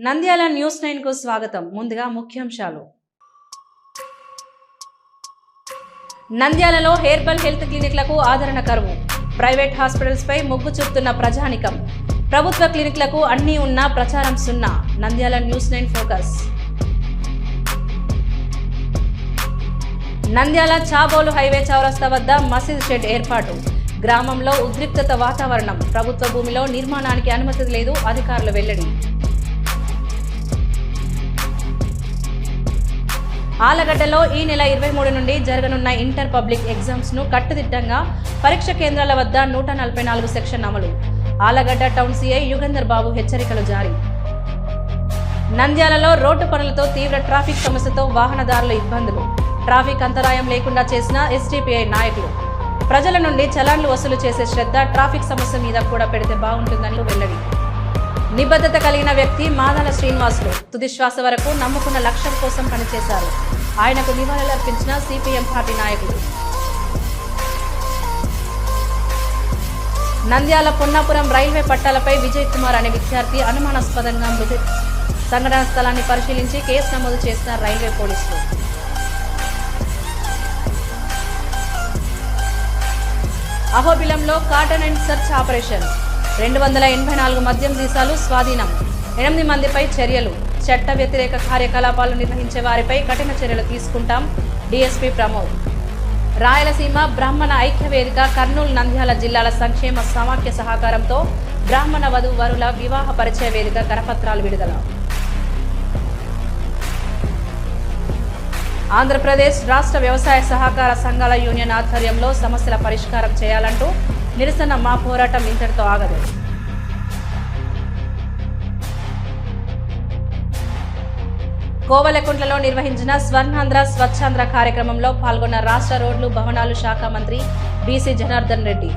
Nandyal news 9 కు స్వాగతం. ముందుగా ముఖ్యాంశాలు. నంద్యాలలో హెర్బల్ హెల్త్ క్లినిక్లకు ఆదరణ కరువు. ప్రైవేట్ హాస్పిటల్స్ పై మొగ్గు చూపుతున్న ప్రజానికం. ప్రభుత్వ క్లినిక్లకు అన్నీ ఉన్నా ప్రచారం సున్నా. Nandyal news 9 focus. నంద్యాల చాబోలు హైవే చౌరస్తా వద్ద మసీద్ షెడ్ ఏర్పాటు. గ్రామంలో ఉద్రిక్తత వాతావరణం. ప్రభుత్వ భూమిలో నిర్మాణానికి అనుమతి లేదు, అధికారుల వెల్లడి. ఆలగడ్డలో ఈ నెల 23 నుండి జరగనున్న ఇంటర్ పబ్లిక్ ఎగ్జామ్స్ ను కట్టుదిట్టంగా పరీక్ష కేంద్రాల వద్ద 144 సెక్షన్ అమలు. ఆలగడ్డ టౌన్ సిఐ యుగంధర్ బాబు హెచ్చరికలు జారీ. నంద్యాలలో రోడ్డు పనులతో తీవ్ర ట్రాఫిక్ సమస్యతో వాహనదారుల ఇబ్బందులు. ట్రాఫిక్ అంతరాయం లేకుండా చేసిన ఎస్టీపీఐ నాయకులు. ప్రజల నుండి చలాన్లు వసూలు చేసే శ్రద్ధ ట్రాఫిక్ సమస్య మీద కూడా పెడితే బాగుంటుందని వెల్లడి. నిబద్ధత కలిగిన వ్యక్తి మాదాల శ్రీనివాసులు తుది శ్వాస వరకు నమ్ముకున్న లక్ష్యం కోసం పనిచేశారు. ఆయనకు నివాళులర్పించిన సిపిఎం పార్టీ నాయకులు. నంద్యాల పొన్నాపురం రైల్వే పట్టాలపై విజయ్ కుమార్ అనే విద్యార్థి అనుమానాస్పదంగా మృతి. సంఘటన స్థలాన్ని పరిశీలించి కేసు నమోదు చేసిన రైల్వే పోలీసులు. అహోబిలంలో కాటన్ అండ్ సర్చ్ ఆపరేషన్. 284 మద్యం సీసాలు స్వాధీనం. 8 మందిపై చర్యలు. చట్ట వ్యతిరేక కార్యకలాపాలు నిర్వహించే వారిపై కఠిన చర్యలు తీసుకుంటాం. డీఎస్పీ ప్రమోద్. రాయలసీమ బ్రాహ్మణ ఐక్య వేదిక కర్నూలు నంద్యాల జిల్లాల సంక్షేమ సమాఖ్య సహకారంతో బ్రాహ్మణ వధూవరుల వివాహ పరిచయ వేదిక కరపత్రాలు విడుదల. ఆంధ్రప్రదేశ్ రాష్ట్ర వ్యవసాయ సహకార సంఘాల యూనియన్ ఆధ్వర్యంలో సమస్యల పరిష్కారం చేయాలంటూ నిరసన. మా పోరాటం ఇంతటితో ఆగదు. కోవలకుంట్లలో నిర్వహించిన స్వర్ణాంధ్ర స్వచ్ఛాంధ్ర కార్యక్రమంలో పాల్గొన్న రాష్ట్ర రోడ్లు భవనాలు శాఖ మంత్రి బీసీ జనార్దన్ రెడ్డి.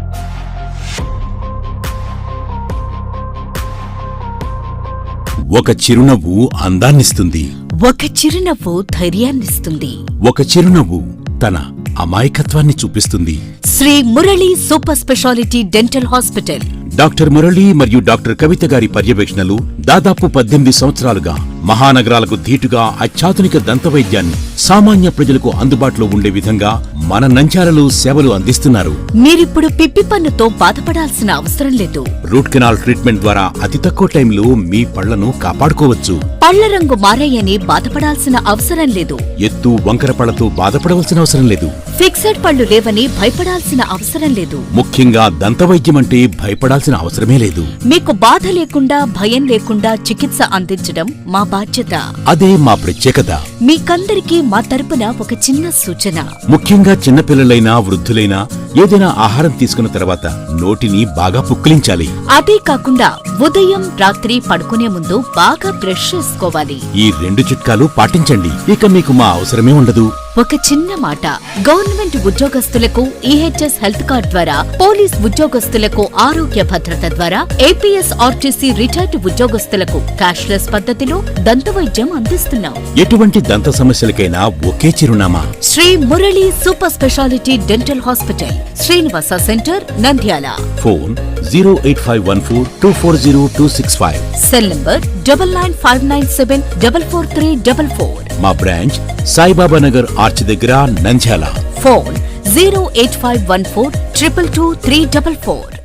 ఒక చిరునవ్వు అందాన్నిస్తుంది. ఒక చిరునవ్వు ధైర్యాన్నిస్తుంది. ఒక చిరునవ్వు తన అమాయకత్వాన్ని చూపిస్తుంది. Shri Murali super speciality dental hospital. Doctor Murali మరియు డాక్టర్ కవిత గారి పర్యవేక్షణలు దాదాపు 18 సంవత్సరాలుగా మహానగరాలకు ధీటుగా అత్యాధునిక దంతవైద్యాన్ని సామాన్య ప్రజలకు అందుబాటులో ఉండే విధంగా మన నంద్యాలలో సేవలు అందిస్తున్నారు. మీరిప్పుడు పిప్పి పన్నుతో బాధపడాల్సిన అవసరం లేదు. రూట్ కెనాల్ ట్రీట్మెంట్ ద్వారా అతి తక్కువ టైంలో మీ పళ్లను కాపాడుకోవచ్చు. పళ్ల రంగు మారాయని బాధపడాల్సిన అవసరం లేదు. ఎత్తు వంకర పళ్లతో బాధపడవలసిన అవసరం లేదు. ఫిక్సెడ్ పళ్లు లేవని భయపడాల్సిన అవసరం లేదు. ముఖ్యంగా దంతవైద్యం అంటే భయపడాల్సిన అవసరమే లేదు. మీకు బాధ లేకుండా భయం లేకుండా చికిత్స అందించడం మా బాధ్యత. అదే మా ప్రత్యేకత. మీకందరికీ మా తరపున ఒక చిన్న సూచన. ముఖ్యంగా చిన్నపిల్లలైనా వృద్ధులైనా ఏదైనా ఆహారం తీసుకున్న తర్వాత నోటిని బాగా పుక్కిలించాలి. అదే కాకుండా ఉదయం రాత్రి పడుకునే ముందు బాగా బ్రష్ చేసుకోవాలి. ఈ 2 చిట్కాలు పాటించండి. ఇక మీకు మా అవసరమే ఉండదు. ఒక చిన్న మాట. గవర్నమెంట్ ఉద్యోగస్తులకు ఈహెచ్ఎస్ హెల్త్ కార్డ్ ద్వారా, పోలీస్ ఉద్యోగస్తులకు ఆరోగ్య భద్రత ద్వారా, ఏపీఎస్ ఆర్టీసీ రిటైర్డ్ ఉద్యోగస్తులకు క్యాష్లెస్ పద్ధతిలో దంతవైద్యం అందిస్తున్నాం. ఎటువంటి దంత సమస్యలకైనా ఒకే చిరునామా. Shri Murali super speciality dental hospital, Srinivasa centre, Nandyal. Phone 08514240265. Cell number 9959744344. మా బ్రాంచ్ సాయిబాబా నగర్ ఆర్చ్ దగ్గర, నంద్యాల. ఫోన్ 08514222344.